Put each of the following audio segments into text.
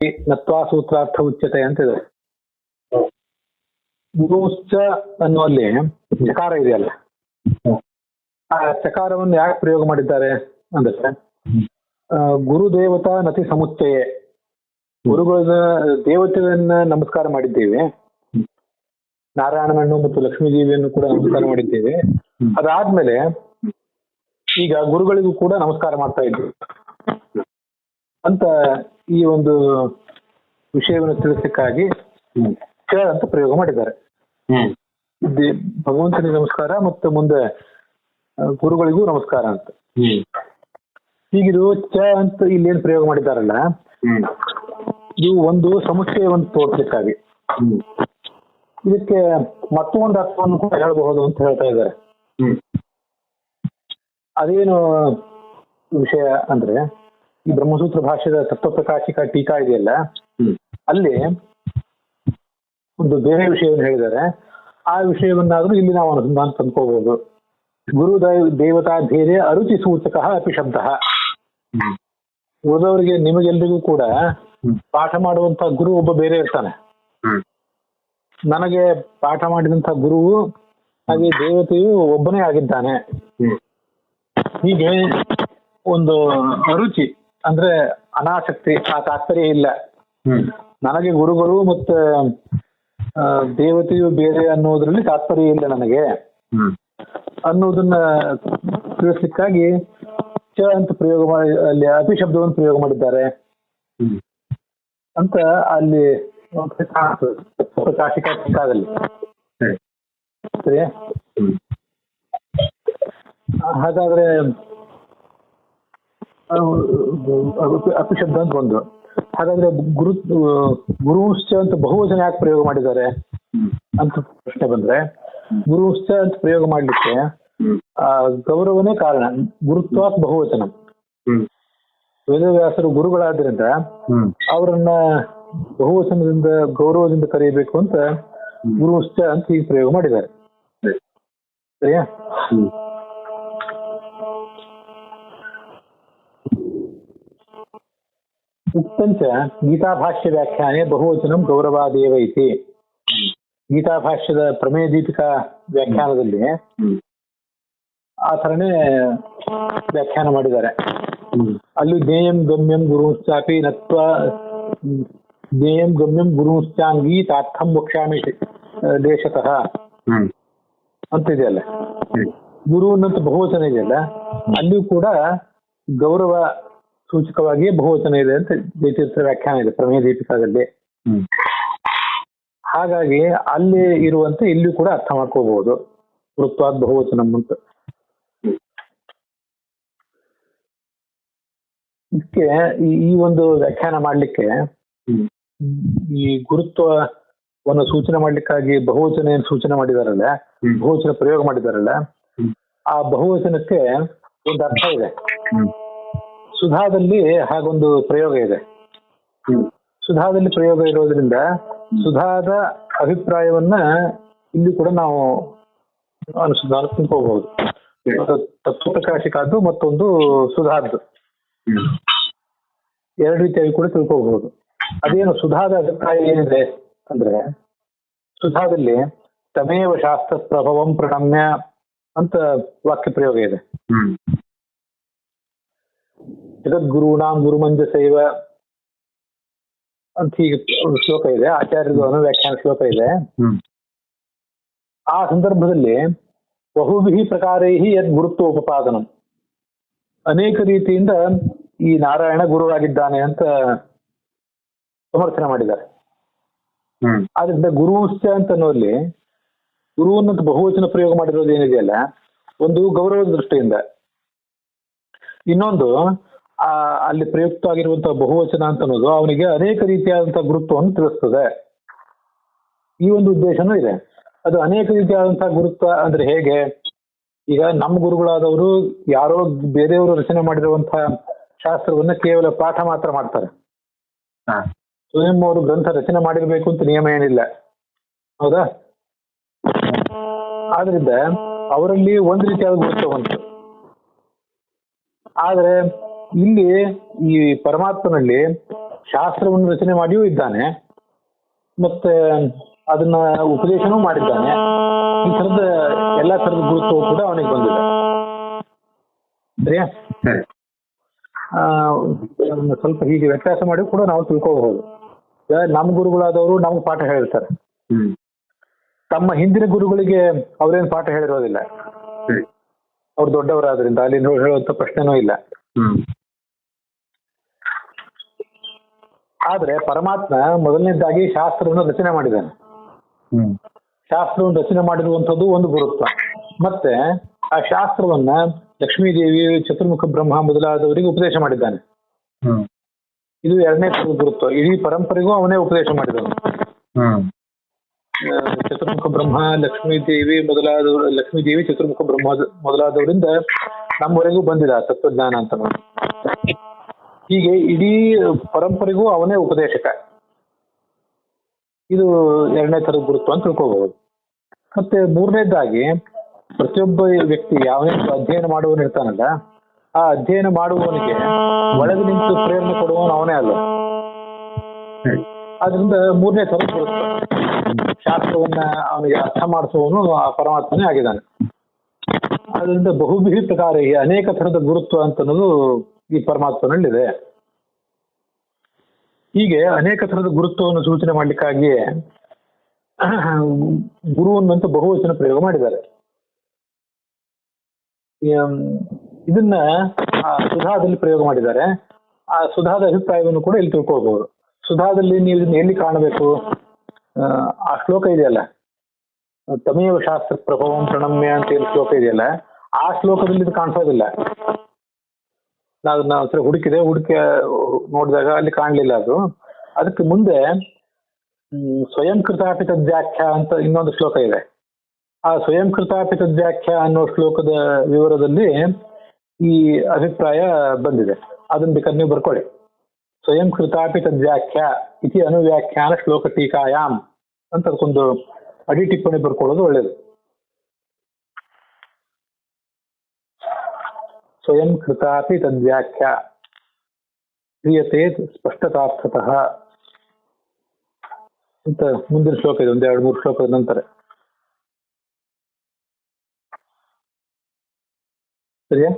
ನತ್ವಾ ಸೂತ್ರಾರ್ಥ ಉಚ್ಯತೆ ಅಂತ ಇದೆ. ಗುರುಶ್ಚ ಅನ್ನುವಲ್ಲಿ ಚಕಾರ ಇದೆಯಲ್ಲ, ಆ ಚಕಾರವನ್ನು ಯಾಕೆ ಪ್ರಯೋಗ ಮಾಡಿದ್ದಾರೆ ಅಂದ್ರೆ ಗುರುದೇವತಾ ನತಿ ಸಮುಚ್ಚಯೇ, ಗುರುಗಳನ್ನ ದೇವತೆಗಳನ್ನ ನಮಸ್ಕಾರ ಮಾಡಿದ್ದೇವೆ, ನಾರಾಯಣನನ್ನು ಮತ್ತು ಲಕ್ಷ್ಮೀ ದೇವಿಯನ್ನು ಕೂಡ ನಮಸ್ಕಾರ ಮಾಡಿದ್ದೇವೆ. ಅದಾದ್ಮೇಲೆ ಈಗ ಗುರುಗಳಿಗೂ ಕೂಡ ನಮಸ್ಕಾರ ಮಾಡ್ತಾ ಇದ್ವಿ ಅಂತ ಈ ಒಂದು ವಿಷಯವನ್ನು ತಿಳಿಸಲಿಕ್ಕಾಗಿ ಚ ಅಂತ ಪ್ರಯೋಗ ಮಾಡಿದ್ದಾರೆ. ಭಗವಂತನಿಗೆ ನಮಸ್ಕಾರ ಮತ್ತು ಮುಂದೆ ಗುರುಗಳಿಗೂ ನಮಸ್ಕಾರ ಅಂತ. ಹೀಗಿದು ಚ ಅಂತ ಇಲ್ಲಿ ಏನ್ ಪ್ರಯೋಗ ಮಾಡಿದ್ದಾರಲ್ಲ, ಇದು ಒಂದು ಸಮಸ್ಯೆಯನ್ನು ತೋರ್ಸ್ಲಿಕ್ಕಾಗಿ ಇದಕ್ಕೆ ಮತ್ತೊಂದು ಅರ್ಥವನ್ನು ಕೂಡ ಹೇಳಬಹುದು ಅಂತ ಹೇಳ್ತಾ ಇದ್ದಾರೆ. ಅದೇನು ವಿಷಯ ಅಂದ್ರೆ, ಈ ಬ್ರಹ್ಮಸೂತ್ರ ಭಾಷ್ಯದ ತತ್ವಪ್ರಕಾಶಿಕ ಟೀಕಾ ಇದೆಯಲ್ಲ, ಅಲ್ಲಿ ಒಂದು ಬೇರೆ ವಿಷಯವನ್ನು ಹೇಳಿದ್ದಾರೆ. ಆ ವಿಷಯವನ್ನಾದ್ರೂ ಇಲ್ಲಿ ನಾವು ಅನುಸಂಧಾನ ತಂದ್ಕೋಬಹುದು. ಗುರು ದೇವತಾ ಧೈರ್ಯ ಅರುಚಿ ಸೂಚಕ ಅಪಿ ಶಬ್ದ. ಉಳಿದವರಿಗೆ ನಿಮಗೆಲ್ರಿಗೂ ಕೂಡ ಪಾಠ ಮಾಡುವಂತ ಗುರು ಒಬ್ಬ ಬೇರೆ ಇರ್ತಾನೆ. ನನಗೆ ಪಾಠ ಮಾಡಿದಂತ ಗುರುವು ಹಾಗೆ ದೇವತೆಯು ಒಬ್ಬನೇ ಆಗಿದ್ದಾನೆ. ಹೀಗೆ ಒಂದು ಅರುಚಿ ಅಂದ್ರೆ ಅನಾಸಕ್ತಿ, ಆ ತಾತ್ಪರ್ಯ ಇಲ್ಲ. ನನಗೆ ಗುರುಗಳು ಮತ್ತೆ ದೇವತೆಯು ಬೇರೆ ಅನ್ನೋದ್ರಲ್ಲಿ ತಾತ್ಪರ್ಯ ಇಲ್ಲ ನನಗೆ ಅನ್ನೋದನ್ನ ತಿಳಿಸ್ಲಿಕ್ಕಾಗಿ ಚ ಅಂತ ಪ್ರಯೋಗ ಮಾಡಿ ಅಲ್ಲಿ ಅಪಿ ಶಬ್ದವನ್ನು ಪ್ರಯೋಗ ಮಾಡಿದ್ದಾರೆ ಅಂತ ಅಲ್ಲಿ ಪ್ರಕಾಶಿಕ ಟೀಕಾದಲ್ಲಿ. ಸರಿ, ಹಾಗಾದ್ರೆ ಅಪಿಶಬ್ದ ಅಂತ ಒಂದು. ಹಾಗಾದ್ರೆ ಗುರುಶ್ಚ ಅಂತ ಬಹುವಚನ ಯಾಕೆ ಪ್ರಯೋಗ ಮಾಡಿದ್ದಾರೆ ಅಂತ ಪ್ರಶ್ನೆ ಬಂದ್ರೆ, ಗುರುಶ್ಚ ಅಂತ ಪ್ರಯೋಗ ಮಾಡ್ಲಿಕ್ಕೆ ಗೌರವನೇ ಕಾರಣ. ಗುರುತ್ವಾತ್ ಬಹುವಚನ. ವೇದವ್ಯಾಸರು ಗುರುಗಳಾದ್ರಿಂದ ಅವರನ್ನ ಬಹುವಚನದಿಂದ ಗೌರವದಿಂದ ಕರೆಯಬೇಕು ಅಂತ ಗುರುಶ್ಚ ಅಂತ ಈಗ ಪ್ರಯೋಗ ಮಾಡಿದ್ದಾರೆ. ಸರಿಯಾ? ಉಕ್ತಂಚ ಗೀತಾಭಾಷ್ಯ ವ್ಯಾಖ್ಯಾನೆ ಬಹುವಚನಂ ಗೌರವಾದೇವ ಇತಿ. ಗೀತಾಭಾಷ್ಯದ ಪ್ರಮೇಯ ದೀಪಿಕಾ ವ್ಯಾಖ್ಯಾನದಲ್ಲಿ ಆ ಥರನೇ ವ್ಯಾಖ್ಯಾನ ಮಾಡಿದ್ದಾರೆ. ಅಲ್ಲಿ ಜ್ಞೇಯಂ ಗಮ್ಯಂ ಗುರುಶ್ಚಾಪಿ ನತ್ವ ಜ್ಞೇಯಂ ಗಮ್ಯಂ ಗುರುಶ್ಚಾಂಗಿ ತಾರ್ಥಂ ವಕ್ಷ್ಯಾಮಿ ದೇಶತಃ ಅಂತ ಇದೆಯಲ್ಲ. ಗುರು ಅನ್ನಂತ ಬಹುವಚನ ಇದೆಯಲ್ಲ, ಅಲ್ಲಿಯೂ ಕೂಡ ಗೌರವ ಸೂಚಕವಾಗಿಯೇ ಬಹುವಚನ ಇದೆ ಅಂತ ಜಯತೀರ್ಥ ವ್ಯಾಖ್ಯಾನ ಇದೆ ಪ್ರಮೇಯ ದೀಪಿಕಾದಲ್ಲಿ. ಹಾಗಾಗಿ ಅಲ್ಲಿ ಇರುವಂತೆ ಇಲ್ಲಿಯೂ ಕೂಡ ಅರ್ಥ ಮಾಡ್ಕೋಬಹುದು ಗುರುತ್ವಾದ್ ಬಹುವಚನಂ ಅಂತ. ಇದಕ್ಕೆ ಈ ಒಂದು ವ್ಯಾಖ್ಯಾನ ಮಾಡ್ಲಿಕ್ಕೆ ಈ ಗುರುತ್ವವನ್ನು ಸೂಚನೆ ಮಾಡ್ಲಿಕ್ಕಾಗಿ ಬಹುವಚನ ಏನ್ ಸೂಚನೆ ಮಾಡಿದಾರಲ್ಲ, ಬಹುವಚನ ಪ್ರಯೋಗ ಮಾಡಿದಾರಲ್ಲ, ಆ ಬಹುವಚನಕ್ಕೆ ಒಂದು ಅರ್ಥ ಇದೆ. ಸುಧಾದಲ್ಲಿ ಹಾಗೊಂದು ಪ್ರಯೋಗ ಇದೆ. ಸುಧಾದಲ್ಲಿ ಪ್ರಯೋಗ ಇರೋದ್ರಿಂದ ಸುಧಾದ ಅಭಿಪ್ರಾಯವನ್ನ ಇಲ್ಲಿ ಕೂಡ ನಾವು ಅನುಸಂಧಾನ ತಿಳ್ಕೋಬಹುದು. ತತ್ವಪ್ರಕಾಶಿಕಾದ್ದು ಮತ್ತೊಂದು ಸುಧಾದ್ದು, ಎರಡು ರೀತಿಯಾಗಿ ಕೂಡ ತಿಳ್ಕೋಬಹುದು. ಅದೇನು ಸುಧಾದ ಅಭಿಪ್ರಾಯ ಏನಿದೆ ಅಂದ್ರೆ, ಸುಧಾದಲ್ಲಿ ತಮೇವ ಶಾಸ್ತ್ರ ಪ್ರಭವಂ ಪ್ರಣಮ್ಯ ಅಂತ ವಾಕ್ಯ ಪ್ರಯೋಗ ಇದೆ. ಜಗದ್ಗುರುಣಾಂ ಗುರುಮಂಜಸೈವ ಅಂತ ಹೀಗೆ ಒಂದು ಶ್ಲೋಕ ಇದೆ, ಆಚಾರ್ಯರು ಅನುವ್ಯಾಖ್ಯಾನ ಶ್ಲೋಕ ಇದೆ. ಆ ಸಂದರ್ಭದಲ್ಲಿ ಬಹುವಿಹಿ ಪ್ರಕಾರೈಹಿ ಯದ್ ಗುರುತ್ವ ಉಪಪಾದನಂ, ಅನೇಕ ರೀತಿಯಿಂದ ಈ ನಾರಾಯಣ ಗುರುವಾಗಿದ್ದಾನೆ ಅಂತ ಸಮರ್ಥನೆ ಮಾಡಿದ್ದಾರೆ. ಆದ್ರಿಂದ ಗುರುಶ್ಚ ಅಂತ ಅನ್ನೋಲ್ಲಿ ಗುರುವನ್ನಂತ ಬಹುವಚನ ಪ್ರಯೋಗ ಮಾಡಿರೋದು ಏನಿದೆಯಲ್ಲ, ಒಂದು ಗೌರವದ ದೃಷ್ಟಿಯಿಂದ, ಇನ್ನೊಂದು ಅಲ್ಲಿ ಪ್ರಯುಕ್ತವಾಗಿರುವಂತಹ ಬಹುವಚನ ಅಂತ ಅನ್ನೋದು ಅವನಿಗೆ ಅನೇಕ ರೀತಿಯಾದಂತಹ ಗುರುತ್ವವನ್ನು ತಿಳಿಸ್ತದೆ. ಈ ಒಂದು ಉದ್ದೇಶನೂ ಇದೆ. ಅದು ಅನೇಕ ರೀತಿಯಾದಂತಹ ಗುರುತ್ವ ಅಂದ್ರೆ ಹೇಗೆ, ಈಗ ನಮ್ಮ ಗುರುಗಳಾದವರು ಯಾರೋ ಬೇರೆಯವರು ರಚನೆ ಮಾಡಿರುವಂತಹ ಶಾಸ್ತ್ರವನ್ನ ಕೇವಲ ಪಾಠ ಮಾತ್ರ ಮಾಡ್ತಾರೆ. ಸ್ವಯಂ ಅವರು ಗ್ರಂಥ ರಚನೆ ಮಾಡಿರ್ಬೇಕು ಅಂತ ನಿಯಮ ಏನಿಲ್ಲ, ಹೌದಾ? ಆದ್ರಿಂದ ಅವರಲ್ಲಿ ಒಂದು ರೀತಿಯಾದ ಗುರುತ್ವ ಬಂತು. ಆದ್ರೆ ಇಲ್ಲಿ ಈ ಪರಮಾತ್ಮನಲ್ಲಿ ಶಾಸ್ತ್ರವನ್ನು ರಚನೆ ಮಾಡಿಯೂ ಇದ್ದಾನೆ, ಮತ್ತೆ ಅದನ್ನ ಉಪದೇಶನೂ ಮಾಡಿದ್ದಾನೆ. ಈ ಥರದ ಎಲ್ಲಾ ಥರದ ಗುರುತ್ವವು ಕೂಡ ಅವನಿಗೆ ಬಂದಿದೆ. ಸರಿಯಾ? ಸ್ವಲ್ಪ ಹೀಗೆ ವ್ಯತ್ಯಾಸ ಮಾಡಿ ಕೂಡ ನಾವು ತಿಳ್ಕೋಬಹುದು. ನಮ್ಮ ಗುರುಗಳಾದವರು ನಮ್ಗೆ ಪಾಠ ಹೇಳ್ತಾರೆ, ತಮ್ಮ ಹಿಂದಿನ ಗುರುಗಳಿಗೆ ಅವ್ರೇನು ಪಾಠ ಹೇಳಿರೋದಿಲ್ಲ. ಅವ್ರು ದೊಡ್ಡವರಾದ್ರಿಂದ ಅಲ್ಲಿ ಹೇಳುವಂತ ಪ್ರಶ್ನೆನೂ ಇಲ್ಲ. ಆದ್ರೆ ಪರಮಾತ್ಮ ಮೊದಲನೇದಾಗಿ ಶಾಸ್ತ್ರವನ್ನು ರಚನೆ ಮಾಡಿದ್ದಾನೆ. ಶಾಸ್ತ್ರವನ್ನು ರಚನೆ ಮಾಡಿರುವಂತದ್ದು ಒಂದು ಗುರುತ್ವ. ಮತ್ತೆ ಆ ಶಾಸ್ತ್ರವನ್ನ ಲಕ್ಷ್ಮೀದೇವಿ, ಚತುರ್ಮುಖ ಬ್ರಹ್ಮ ಮೊದಲಾದವರಿಗೆ ಉಪದೇಶ ಮಾಡಿದ್ದಾನೆ. ಇದು ಎರಡನೇ ಗುರುತ್ವ. ಇಡೀ ಪರಂಪರೆಗೂ ಅವನೇ ಉಪದೇಶ ಮಾಡಿದವನು. ಚತುರ್ಮುಖ ಬ್ರಹ್ಮ, ಲಕ್ಷ್ಮೀದೇವಿ ಚತುರ್ಮುಖ ಬ್ರಹ್ಮ ಮೊದಲಾದವರಿಂದ ನಮ್ಮವರೆಗೂ ಬಂದಿದೆ ತತ್ವಜ್ಞಾನ ಅಂತ. ಹೀಗೆ ಇಡೀ ಪರಂಪರೆಗೂ ಅವನೇ ಉಪದೇಶಕ. ಇದು ಎರಡನೇ ಥರದ ಗುರುತ್ವ ಅಂತ ತಿಳ್ಕೋಬಹುದು. ಮತ್ತೆ ಮೂರನೇದಾಗಿ ಪ್ರತಿಯೊಬ್ಬ ವ್ಯಕ್ತಿ ಯಾವನೇ ಅಧ್ಯಯನ ಮಾಡುವವನು ಇರ್ತಾನಲ್ಲ, ಆ ಅಧ್ಯಯನ ಮಾಡುವವನಿಗೆ ಒಳಗೆ ನಿಂತು ಪ್ರೇರಣೆ ಕೊಡುವವನು ಅವನೇ ಅಲ್ಲ. ಆದ್ರಿಂದ ಮೂರನೇ ಥರದ ಗುರುತ್ವ, ಶಾಸ್ತ್ರವನ್ನ ಅವನಿಗೆ ಅರ್ಥ ಮಾಡಿಸುವವನು ಆ ಪರಮಾತ್ಮನೇ ಆಗಿದ್ದಾನೆ. ಆದ್ರಿಂದ ಬಹುಬಿಹಿ ಪ್ರಕಾರ ಈ ಅನೇಕ ಥರದ ಗುರುತ್ವ ಅಂತ ಅನ್ನೋದು ಈ ಪರಮಾತ್ಮನಲ್ಲಿದೆ. ಹೀಗೆ ಅನೇಕ ಥರದ ಗುರುತ್ವವನ್ನು ಸೂಚನೆ ಮಾಡ್ಲಿಕ್ಕಾಗಿಯೇ ಗುರುವನ್ನಂತೂ ಬಹುವಚನ ಪ್ರಯೋಗ ಮಾಡಿದ್ದಾರೆ. ಇದನ್ನ ಸುಧಾದಲ್ಲಿ ಪ್ರಯೋಗ ಮಾಡಿದ್ದಾರೆ. ಆ ಸುಧಾದ ಅಭಿಪ್ರಾಯವನ್ನು ಕೂಡ ಇಲ್ಲಿ ತಿಳ್ಕೊಳ್ಬಹುದು. ಸುಧಾದಲ್ಲಿ ನೀವು ಇದನ್ನ ಎಲ್ಲಿ ಕಾಣಬೇಕು? ಆ ಶ್ಲೋಕ ಇದೆಯಲ್ಲ, ತಮೇವ ಶಾಸ್ತ್ರ ಪ್ರಭವಂ ಪ್ರಣಮ್ಯ ಅಂತ ಏನು ಶ್ಲೋಕ ಇದೆಯಲ್ಲ, ಆ ಶ್ಲೋಕದಲ್ಲಿ ಇದು ಕಾಣಿಸೋದಿಲ್ಲ. ನಾವು ಹತ್ರ ಹುಡುಕಿ ನೋಡಿದಾಗ ಅಲ್ಲಿ ಕಾಣಲಿಲ್ಲ ಅದು. ಅದಕ್ಕೆ ಮುಂದೆ ಸ್ವಯಂ ಕೃತಾಪಿ ತದ್ವ್ಯಾಖ್ಯ ಅಂತ ಇನ್ನೊಂದು ಶ್ಲೋಕ ಇದೆ. ಆ ಸ್ವಯಂ ಕೃತಾಪಿ ತದ್ವ್ಯಾಖ್ಯ ಅನ್ನೋ ಶ್ಲೋಕದ ವಿವರದಲ್ಲಿ ಈ ಅಭಿಪ್ರಾಯ ಬಂದಿದೆ. ಅದನ್ನ ಬೇಕಾದ್ರೆ ನೀವು ಬರ್ಕೊಳ್ಳಿ. ಸ್ವಯಂ ಕೃತಾಪಿ ತದ್ವ್ಯಾಖ್ಯ ಇತಿ ಅನುವ್ಯಾಖ್ಯಾನ ಶ್ಲೋಕ ಟೀಕಾಯಾಮ್ ಅಂತ ಅದಕ್ಕೊಂದು ಅಡಿ ಟಿಪ್ಪಣಿ ಬರ್ಕೊಳ್ಳೋದು ಒಳ್ಳೇದು. ಸ್ವಯಂ ಕೃತಾಪಿ ತದ್ವ್ಯಾಖ್ಯ ಕ್ರಿಯತೆ ಸ್ಪಷ್ಟತಾರ್ಥತಃ ಅಂತ ಮುಂದಿನ ಶ್ಲೋಕ ಇದೆ. 1-2-3 ಶ್ಲೋಕದ ನಂತರ. ಸರಿಯಾ?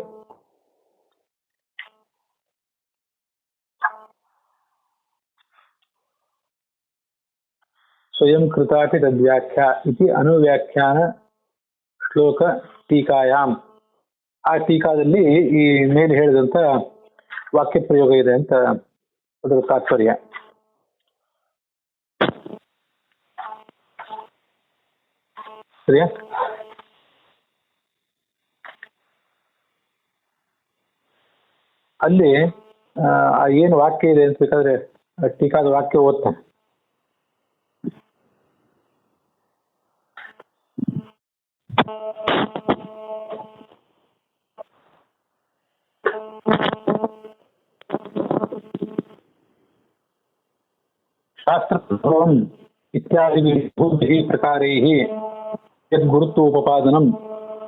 ಸ್ವಯಂ ಕೃತಾಪಿ ತದ್ವ್ಯಾಖ್ಯ ಇತಿ ಅನುವ್ಯಾಖ್ಯಾನ ಶ್ಲೋಕ ಟೀಕಾಯಾಮ್. ಆ ಟೀಕಾದಲ್ಲಿ ಈ ಮೇಲೆ ಹೇಳಿದಂತ ವಾಕ್ಯ ಪ್ರಯೋಗ ಇದೆ ಅಂತ ಅದರ ತಾತ್ಪರ್ಯ. ಸರಿಯಾ? ಅಲ್ಲಿ ಏನು ವಾಕ್ಯ ಇದೆ ಅಂತ ಬೇಕಾದ್ರೆ ಟೀಕಾದ ವಾಕ್ಯ ಓದ್ತಾನೆ. ಶಾಸ್ತ್ರಪ್ರಭವಂ ಇತ್ಯಾದಿ ಪ್ರಕಾರೈಃ ಯದ್ ಗುರುತ್ವೋಪಪಾದನಂ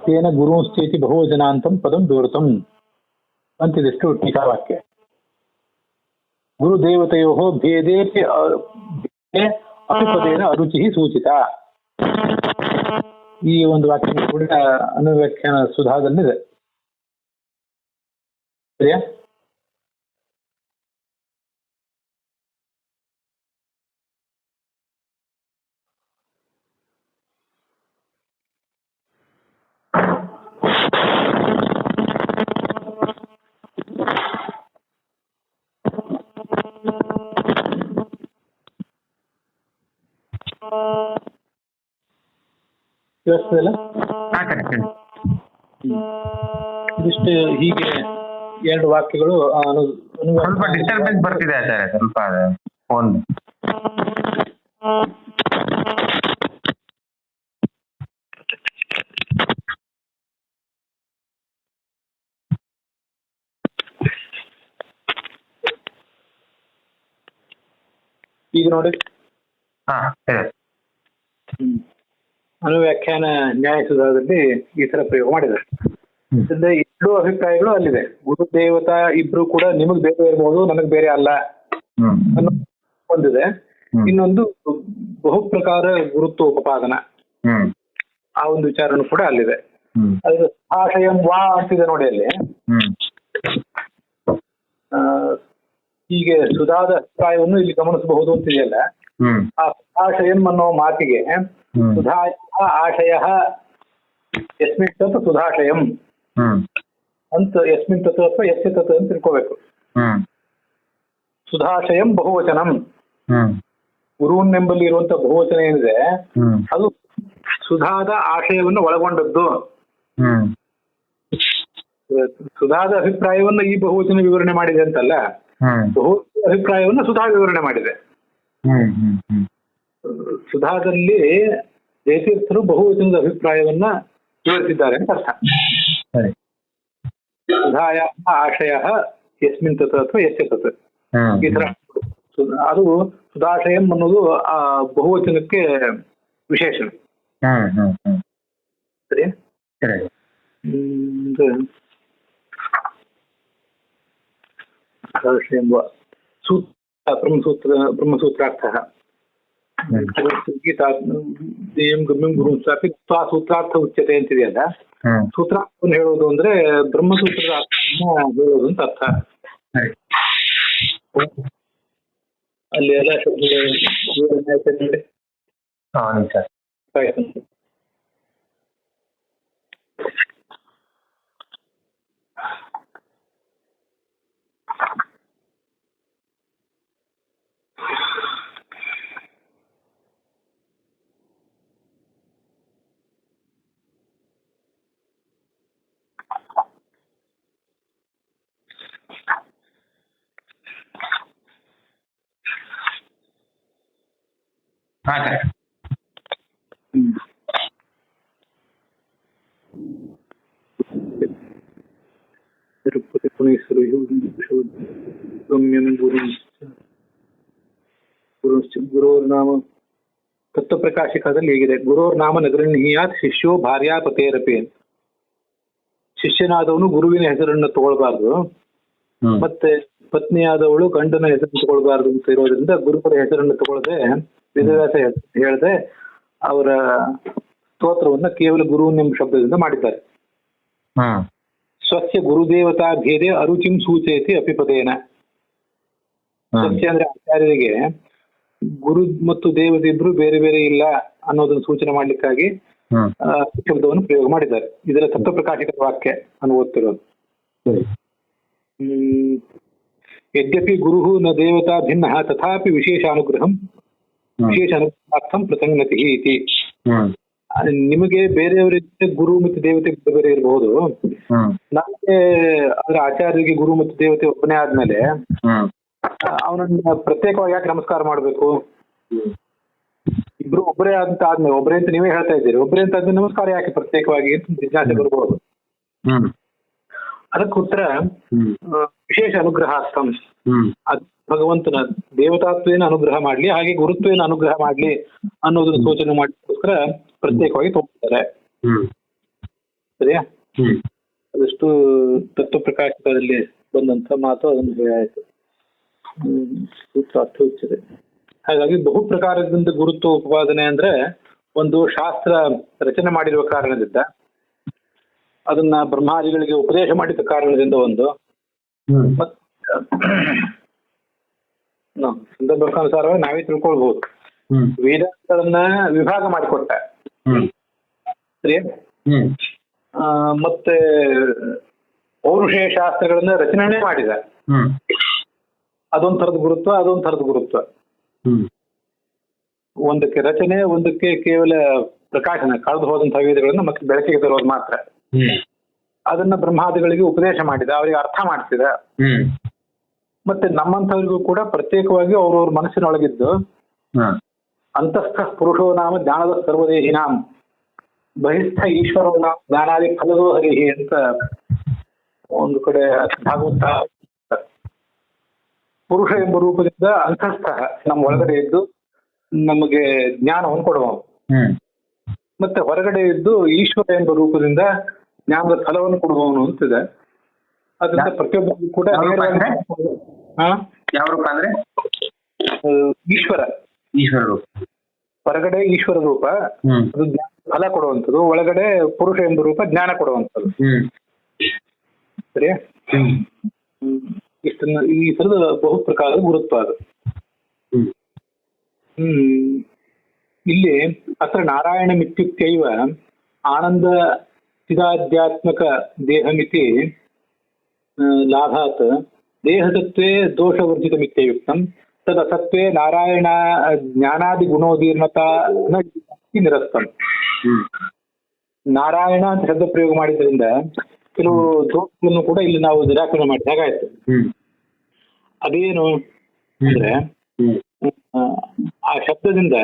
ತೇನ ಗುರುಂಶ್ಚೇತಿ ಬಹುವಚನಾಂತಂ ಪದಂ ವಿವೃತಂ ಅಂತಿದಿಷ್ಟು ಟೀಕಾವಾಕ್ಯ. ಗುರುದೇವತೆಯೋ ಭೇದೇಪಿ ಅಪಿಪದೇನ ಅರುಚಿ ಸೂಚಿತ. ಈ ಒಂದು ವಾಕ್ಯ ಕೂಡ ಅನುವ್ಯಾಖ್ಯಾನ ಸುಧಾದಲ್ಲಿದೆ. ಸರಿಯಾ? ಇದಿಷ್ಟು ಹೀಗೆ ಎರಡು ವಾಕ್ಯಗಳು. ಸ್ವಲ್ಪ ಡಿಸ್ಟರ್ಬೆನ್ಸ್ ಬರ್ತಿದೆ ಆಚಾರ್ಯ, ಸ್ವಲ್ಪ ಫೋನ್. ಈಗ ನೋಡಿ, ಹೇಳಿ. ಅನುವ್ಯಾಖ್ಯಾನ ನ್ಯಾಯಸುಧಾದಲ್ಲಿ ಈ ತರ ಪ್ರಯೋಗ ಮಾಡಿದ್ದಾರೆ. ಎರಡು ಅಭಿಪ್ರಾಯಗಳು ಅಲ್ಲಿದೆ. ಗುರುದೇವತಾ ಇಬ್ರು ಕೂಡ ನಿಮಗ್ ಬೇರೆ ಇರಬಹುದು, ನನಗ್ ಬೇರೆ ಅಲ್ಲ ಅನ್ನೋ ಒಂದಿದೆ. ಇನ್ನೊಂದು ಬಹುಪ್ರಕಾರ ಗುರುತ್ವೋಪಪಾದನ, ಆ ಒಂದು ವಿಚಾರನೂ ಕೂಡ ಅಲ್ಲಿದೆ. ಅದು ಆಶಯಂ ವಾ ಅಂತಿದೆ ನೋಡಿ ಅಲ್ಲಿ. ಹೀಗೆ ಸುಧಾದ ಅಭಿಪ್ರಾಯವನ್ನು ಇಲ್ಲಿ ಗಮನಿಸಬಹುದು ಅಂತಿದೆಯಲ್ಲ, ಆ ಸುಧಾಶಯಂ ಅನ್ನೋ ಮಾತಿಗೆ ಸುಧಾ ಆಶಯ ಯಸ್ಮಿನ್ ತತ್ ಸುಧಾಶಯಂ ಅಂತ, ಯಸ್ಮಿನ್ ತತ್ ಅಥವಾ ಯಸ್ಯ ತತ್ ಅಂತ ತಿಳ್ಕೋಬೇಕು. ಸುಧಾಶಯಂ ಬಹುವಚನಂ, ಗುರುವನ್ನೆಂಬಲ್ಲಿ ಇರುವಂತ ಬಹುವಚನ ಏನಿದೆ ಅದು ಸುಧಾದ ಆಶಯವನ್ನು ಒಳಗೊಂಡದ್ದು. ಸುಧಾದ ಅಭಿಪ್ರಾಯವನ್ನು ಈ ಬಹುವಚನ ವಿವರಣೆ ಮಾಡಿದೆ ಅಂತಲ್ಲ, ಬಹುವಚನ ಅಭಿಪ್ರಾಯವನ್ನು ಸುಧಾ ವಿವರಣೆ ಮಾಡಿದೆ. ಸುಧಾದಲ್ಲಿ ಜಯತೀರ್ಥರು ಬಹುವಚನದ ಅಭಿಪ್ರಾಯವನ್ನ ವಿವರಿಸಿದ್ದಾರೆ ಅಂತ ಅರ್ಥ. ಸುಧಾಯ ಆಶಯ ಯಸ್ಮಿನ್ ತತ್ ಅಥವಾ ಯಸ್ಯ ತತ್, ಈ ತರ ಅದು ಸುಧಾಶಯಂ ಅನ್ನೋದು ಆ ಬಹುವಚನಕ್ಕೆ ವಿಶೇಷಣ. ಸರಿ, ಬ್ರಹ್ಮಸೂತ್ರಾರ್ಥ ಗೀತಾ ಗುರು ಸೂತ್ರಾರ್ಥ ಉಚ್ಯತೆ ಅಂತಿದೆಯಲ್ಲ, ಸೂತ್ರಾರ್ಥವನ್ನು ಹೇಳೋದು ಅಂದ್ರೆ ಬ್ರಹ್ಮಸೂತ್ರದ ಅರ್ಥವನ್ನು ಹೇಳೋದು ಅಂತ ಅರ್ಥ. ಅಲ್ಲಿ ಎಲ್ಲ ಶಬ್ದಗಳು ಗುರೋರ್ ನಾಮ ತತ್ವಪ್ರಕಾಶಿಕದಲ್ಲಿ ಹೀಗಿದೆ, ಗುರೋರ್ ನಾಮ ನಗರಣ್ಯಾತ್ ಶಿಷ್ಯೋ ಭಾರ್ಯಾಪತೇರಪಿ. ಶಿಷ್ಯನಾದವನು ಗುರುವಿನ ಹೆಸರನ್ನು ತಗೊಳ್ಬಾರ್ದು, ಮತ್ತೆ ಪತ್ನಿಯಾದವಳು ಗಂಡನ ಹೆಸರನ್ನು ತಗೊಳ್ಬಾರ್ದು ಅಂತ ಇರೋದ್ರಿಂದ ಗುರುಗಳ ಹೆಸರನ್ನು ತಗೊಳ್ಳದೆ ವೇದವ್ಯಾಸ ಹೇಳದೆ ಅವರ ಸ್ತೋತ್ರವನ್ನ ಕೇವಲ ಗುರುವನ್ನೆಂಬ ಶಬ್ದದಿಂದ ಮಾಡಿದ್ದಾರೆ. ಸ್ವಸ್ಯ ಗುರುದೇವತಾ ಭೇದೆ ಅರುಚಿಂ ಸೂಚಯತಿ ಅಪಿಪದೇನ. ಸ್ವಸ್ಯ ಅಂದ್ರೆ ಆಚಾರ್ಯರಿಗೆ ಗುರು ಮತ್ತು ದೇವತೆ ಇಬ್ರು ಬೇರೆ ಬೇರೆ ಇಲ್ಲ ಅನ್ನೋದನ್ನು ಸೂಚನೆ ಮಾಡ್ಲಿಕ್ಕಾಗಿ ಶಬ್ದವನ್ನು ಪ್ರಯೋಗ ಮಾಡಿದ್ದಾರೆ. ಇದರ ತತ್ವಪ್ರಕಾಶಿಕ ವಾಕ್ಯ ಅನ್ನು ಓದ್ತಿರೋದು. ಯದ್ಯಪಿ ಗುರು ನ ದೇವತಾ ಭಿನ್ನ ತಥಾಪಿ ವಿಶೇಷ ಅನುಗ್ರಹಾರ್ಥಂ ಪ್ರಸಂಗತಿ ಇತಿ. ನಿಮಗೆ ಬೇರೆಯವರಿಗೆ ಗುರು ಮತ್ತು ದೇವತೆ ಬೇರೆ ಇರಬಹುದು, ನಮಗೆ ಅಂದ್ರೆ ಆಚಾರ್ಯರಿಗೆ ಗುರು ಮತ್ತು ದೇವತೆ ಒಬ್ಬನೇ ಆದ್ಮೇಲೆ ಅವನನ್ನ ಪ್ರತ್ಯೇಕವಾಗಿ ಯಾಕೆ ನಮಸ್ಕಾರ ಮಾಡ್ಬೇಕು? ಇಬ್ರು ಒಬ್ಬರೇ ಅಂತ ಆದ್ಮೇಲೆ, ಒಬ್ಬರೇ ಅಂತ ನೀವೇ ಹೇಳ್ತಾ ಇದ್ದೀರಿ, ಒಬ್ಬರೇ ಅಂತ ಆದ್ಮೇಲೆ ನಮಸ್ಕಾರ ಯಾಕೆ ಪ್ರತ್ಯೇಕವಾಗಿ ಅಂತ ಜಿಜ್ಞಾಸೆ ಬರ್ಬೋದು. ಅದಕ್ಕೆ ಉತ್ತರ ವಿಶೇಷ ಅನುಗ್ರಹಾರ್ಥಂ. ಅದು ಭಗವಂತನ ದೇವತಾತ್ವೇನ ಅನುಗ್ರಹ ಮಾಡ್ಲಿ, ಹಾಗೆ ಗುರುತ್ವೇನ ಅನುಗ್ರಹ ಮಾಡ್ಲಿ ಅನ್ನೋದನ್ನ ಸೂಚನೆ ಮಾಡೋದಕ್ಕೋಸ್ಕರ ಪ್ರತ್ಯೇಕವಾಗಿ ತೋರಿಸ್ತಾರೆ. ಸರಿಯಾ? ಅದಷ್ಟು ತತ್ವಪ್ರಕಾಶದಲ್ಲಿ ಬಂದಂತ ಮಾತು ಅದನ್ನು ಹೇಳಾಯ್ತು. ಅರ್ಥ ಉಚ್ಯತೆ. ಹಾಗಾಗಿ ಬಹು ಪ್ರಕಾರದಿಂದ ಗುರುತ್ವ ಉಪಪಾದನೆ ಅಂದ್ರೆ ಒಂದು ಶಾಸ್ತ್ರ ರಚನೆ ಮಾಡಿರುವ ಕಾರಣದಿಂದ, ಅದನ್ನ ಬ್ರಹ್ಮಾದಿಗಳಿಗೆ ಉಪದೇಶ ಮಾಡಿದ ಕಾರಣದಿಂದ ಒಂದು, ಸಂದರ್ಭಕ್ಕನುಸಾರವಾಗಿ ನಾವೇ ತಿಳ್ಕೊಳ್ಬಹುದು. ವೇದಾಂತಗಳನ್ನ ವಿಭಾಗ ಮಾಡಿಕೊಟ್ಟ, ಸರಿ, ಮತ್ತೆ ಪೌರುಷೇಯ ಶಾಸ್ತ್ರಗಳನ್ನ ರಚನೆ ಮಾಡಿದ. ಅದೊಂದ್ ಥರದ ಗುರುತ್ವ, ಅದೊಂದ್ ಥರದ ಗುರುತ್ವ. ಒಂದಕ್ಕೆ ರಚನೆ, ಒಂದಕ್ಕೆ ಕೇವಲ ಪ್ರಕಾಶನ, ಕಳೆದು ಹೋದಂತಹ ವೇದಗಳನ್ನ ಮತ್ತೆ ಬೆಳಕಿಗೆ ತರೋದು ಮಾತ್ರ. ಅದನ್ನ ಬ್ರಹ್ಮಾದಿಗಳಿಗೆ ಉಪದೇಶ ಮಾಡಿದ, ಅವರಿಗೆ ಅರ್ಥ ಮಾಡಿಸಿದ. ಮತ್ತೆ ನಮ್ಮಂಥವ್ರಿಗೂ ಕೂಡ ಪ್ರತ್ಯೇಕವಾಗಿ ಅವ್ರವ್ರ ಮನಸ್ಸಿನೊಳಗಿದ್ದು ಅಂತಸ್ಥ ಪುರುಷೋ ನಾಮ ಜ್ಞಾನದ ಸರ್ವದೇಹಿನಾಂ ಬಹಿಸ್ಥ ಈಶ್ವರೋ ನಾಮ ಜ್ಞಾನಾದಿ ಫಲದೋ ಹರಿಹಿ ಅಂತ ಒಂದು ಕಡೆ ಭಾಗವತ. ಪುರುಷ ಎಂಬ ರೂಪದಿಂದ ಅಂತಸ್ಥ ನಮ್ಮ ಒಳಗಡೆ ಇದ್ದು ನಮಗೆ ಜ್ಞಾನವನ್ನು ಕೊಡುವ, ಮತ್ತೆ ಹೊರಗಡೆ ಇದ್ದು ಈಶ್ವರ ಎಂಬ ರೂಪದಿಂದ ಜ್ಞಾನದ ಫಲವನ್ನು ಕೊಡುವವನು ಅಂತಿದೆ. ಅದರಿಂದ ಪ್ರತಿಯೊಬ್ಬರಿಗೂ ಕೂಡ ಯಾವ ರೂಪ ಅಂದ್ರೆ ಈಶ್ವರ ಈಶ್ವರ ರೂಪ. ಹೊರಗಡೆ ಈಶ್ವರ ರೂಪ, ಅದು ಫಲ ಕೊಡುವಂಥದ್ದು, ಒಳಗಡೆ ಪುರುಷ ಎಂಬ ರೂಪ ಜ್ಞಾನ ಕೊಡುವಂಥದ್ದು. ಸರಿ, ಇಷ್ಟನ್ನ ಈ ತರದ ಬಹು ಪ್ರಕಾರದ ಗುರುತ್ವ ಅದು. ಇಲ್ಲಿ ಅತ್ರ ನಾರಾಯಣ ಮಿತ್ಯುಕ್ತೈವ ಆನಂದ ಚಿದಾಧ್ಯಾತ್ಮಕ ದೇಹಮಿತಿ ಲಾಭಾತ್ ದೇಹಸತ್ವೇ ದೋಷವರ್ಜಿತ ಮಿತ್ಯಯುಕ್ತಂ ತದಸತ್ವೇ ನಾರಾಯಣ ಜ್ಞಾನಾದಿ ಗುಣೋದೀರ್ಣತಾ ನಿರಸ್ತಂ. ನಾರಾಯಣ ಅಂತ ಶಬ್ದ ಪ್ರಯೋಗ ಮಾಡಿದ್ರಿಂದ ಕೆಲವು ದೋಷಗಳನ್ನು ಕೂಡ ಇಲ್ಲಿ ನಾವು ನಿರಾಕರಣೆ ಮಾಡಿದಾಗ ಆಯ್ತು. ಅದೇನು ಅಂದ್ರೆ ಆ ಶಬ್ದದಿಂದ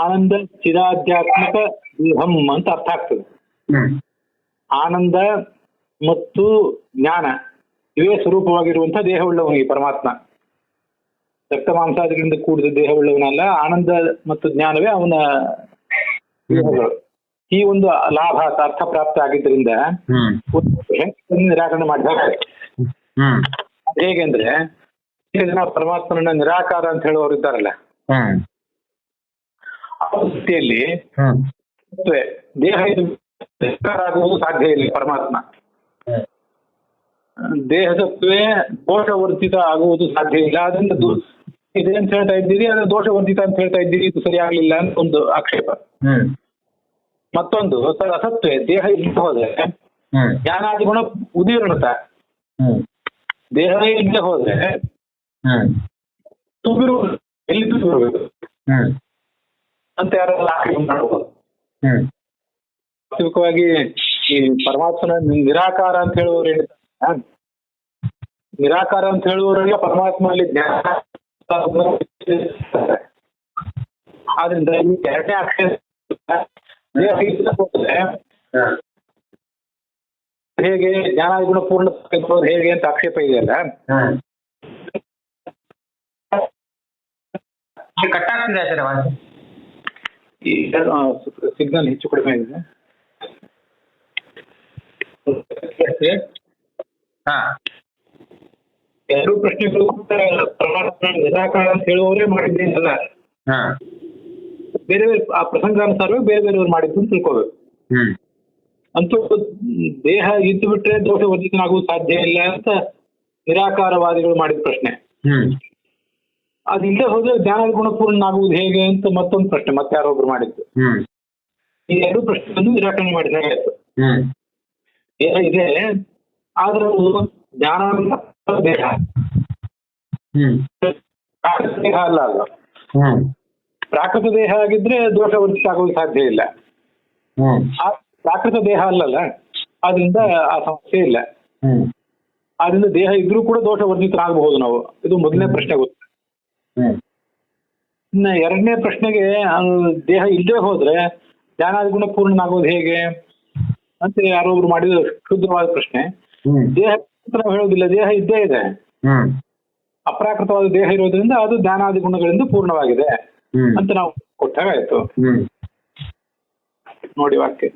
ಆನಂದ ಚಿದಾಧ್ಯಾತ್ಮಕ ದೇಹಂ ಅಂತ ಅರ್ಥ ಆಗ್ತದೆ. ಆನಂದ ಮತ್ತು ಜ್ಞಾನ ಇವೇ ಸ್ವರೂಪವಾಗಿರುವಂತಹ ದೇಹವುಳ್ಳವನಿಗೆ ಪರಮಾತ್ಮ. ರಕ್ತ ಮಾಂಸಾದಿಗಳಿಂದ ಕೂಡಿದ ದೇಹವುಳ್ಳವನಲ್ಲ, ಆನಂದ ಮತ್ತು ಜ್ಞಾನವೇ ಅವನ ದೇಹಗಳು. ಈ ಒಂದು ಲಾಭ ಅರ್ಥ ಪ್ರಾಪ್ತಿ ಆಗಿದ್ದರಿಂದ ನಿರಾಕರಣೆ ಮಾಡಿದಾಗ ಹೇಗೆ ಅಂದ್ರೆ ಜನ ಪರಮಾತ್ಮನ ನಿರಾಕಾರ ಅಂತ ಹೇಳುವವರು ಇದ್ದಾರಲ್ಲ, ಆ ಸ್ಥಿತಿಯಲ್ಲಿ ದೇಹ ನಿರಾಕಾರ ಆಗುವುದು ಸಾಧ್ಯ ಇಲ್ಲ. ಪರಮಾತ್ಮ ದೇಹಸತ್ವೇ ದೋಷವರ್ಜಿತ ಆಗುವುದು ಸಾಧ್ಯ ಇಲ್ಲ. ಅದರಿಂದ ಇದೆ ಅಂತ ಹೇಳ್ತಾ ಇದ್ದೀರಿ, ಅದ್ರ ದೋಷವರ್ಜಿತ ಅಂತ ಹೇಳ್ತಾ ಇದ್ದೀರಿ, ಇದು ಸರಿಯಾಗ್ಲಿಲ್ಲ ಅಂತ ಒಂದು ಆಕ್ಷೇಪ. ಮತ್ತೊಂದು ಅಸತ್ವೇ ದೇಹ ಇಲ್ಲದೆ ಹೋದ್ರೆ ಜ್ಞಾನಾದಿ ಗುಣ ಉದೀರ್ಣತ, ದೇಹವೇ ಇಲ್ಲದೆ ಹೋದ್ರೆ ತುಂಬಿರು ಎಲ್ಲಿ ತುಂಬಿರಬೇಕು ಅಂತ ಯಾರೆಲ್ಲ ಆಕ್ಷೇಪ ಮಾಡಬಹುದು. ವಾಸ್ತವಿಕವಾಗಿ ಈ ಪರಮಾತ್ಮನ ನಿರಾಕಾರ ಅಂತ ಹೇಳುವವರು ಹೇಳ್ತಾರೆ, ನಿರಾಕಾರ ಅಂತ ಹೇಳುವವರೆಲ್ಲ ಪರಮಾತ್ಮನಲ್ಲಿ ಜ್ಞಾನ. ಆದ್ರಿಂದ ಈ ಎರಡನೇ ಆಕ್ಷೇಪ ಹೇಗೆ ಜ್ಞಾನಾದಿ ಗುಣ ಪೂರ್ಣ ಹೇಗೆ ಅಂತ ಆಕ್ಷೇಪ ಇದೆಯಲ್ಲ, ಕಟ್ಟಾಗ್ತಿದೆ ಆಚಾರ್ಯ. ಈಗ ಸಿಗ್ನಲ್ ಹೆಚ್ಚು ಕಡಿಮೆ ಆಗಿದೆ. ಎರಡು ಪ್ರಶ್ನೆಗಳು ಪರಮಾತ್ಮ ನಿರಾಕಾರ ಅಂತ ಹೇಳುವವರೇ ಮಾಡಿದ್ದೇನಲ್ಲ, ಬೇರೆ ಬೇರೆ ಆ ಪ್ರಸಂಗಾನುಸಾರವಾಗಿ ಬೇರೆ ಬೇರೆಯವ್ರು ಮಾಡಿದ್ದು ಅಂತ ತಿಳ್ಕೋಬೇಕು. ಅಂತೂ ದೇಹ ಇದ್ದು ಬಿಟ್ರೆ ದೋಷವರ್ಜಿತನಾಗುವುದು ಸಾಧ್ಯ ಇಲ್ಲ ಅಂತ ನಿರಾಕಾರವಾದಿಗಳು ಮಾಡಿದ ಪ್ರಶ್ನೆ. ಅದಿಲ್ಲದೆ ಹೋದ್ರೆ ಜ್ಞಾನದ ಗುಣಪೂರ್ಣನಾಗುವುದು ಹೇಗೆ ಅಂತ ಮತ್ತೊಂದು ಪ್ರಶ್ನೆ ಮತ್ತೆ ಯಾರೊಬ್ರು ಮಾಡಿದ್ದು. ಈ ಎರಡು ಪ್ರಶ್ನೆಯನ್ನು ನಿರಾಕರಣೆ ಮಾಡಿದಾಗ ಆಯ್ತು. ದೇಹ ಇದೆ, ಆದ್ರೆ ಜ್ಞಾನ ದೇಹ ಪ್ರಾಕೃತ ದೇಹ ಅಲ್ಲ. ಅದು ಪ್ರಾಕೃತ ದೇಹ ಆಗಿದ್ರೆ ದೋಷವರ್ಜಿತ ಆಗೋದು ಸಾಧ್ಯ ಇಲ್ಲ. ಪ್ರಾಕೃತ ದೇಹ ಅಲ್ಲಲ್ಲ, ಆದ್ರಿಂದ ಆ ಸಮಸ್ಯೆ ಇಲ್ಲ. ಆದ್ರಿಂದ ದೇಹ ಇದ್ರೂ ಕೂಡ ದೋಷವರ್ಜಿತರಾಗಬಹುದು ನಾವು. ಇದು ಮೊದಲನೇ ಪ್ರಶ್ನೆ ಗೊತ್ತು. ಇನ್ನು ಎರಡನೇ ಪ್ರಶ್ನೆಗೆ ದೇಹ ಇಲ್ಲದೆ ಹೋದ್ರೆ ಜ್ಞಾನಾದಿ ಗುಣ ಪೂರ್ಣನಾಗೋದು ಹೇಗೆ ಅಂತ ಯಾರೊಬ್ರು ಮಾಡಿದ ಶುದ್ಧವಾದ ಪ್ರಶ್ನೆ. ದೇಹ ನಾವು ಹೇಳೋದಿಲ್ಲ, ದೇಹ ಇದ್ದೇ ಇದೆ. ಅಪ್ರಾಕೃತವಾದ ದೇಹ ಇರೋದ್ರಿಂದ ಅದು ಜ್ಞಾನಾದಿ ಗುಣಗಳಿಂದ ಪೂರ್ಣವಾಗಿದೆ ಅಂತ ನಾವು ಕೊಟ್ಟಾಗ ಆಯ್ತು. ನೋಡಿ ವಾಕ್ಯ.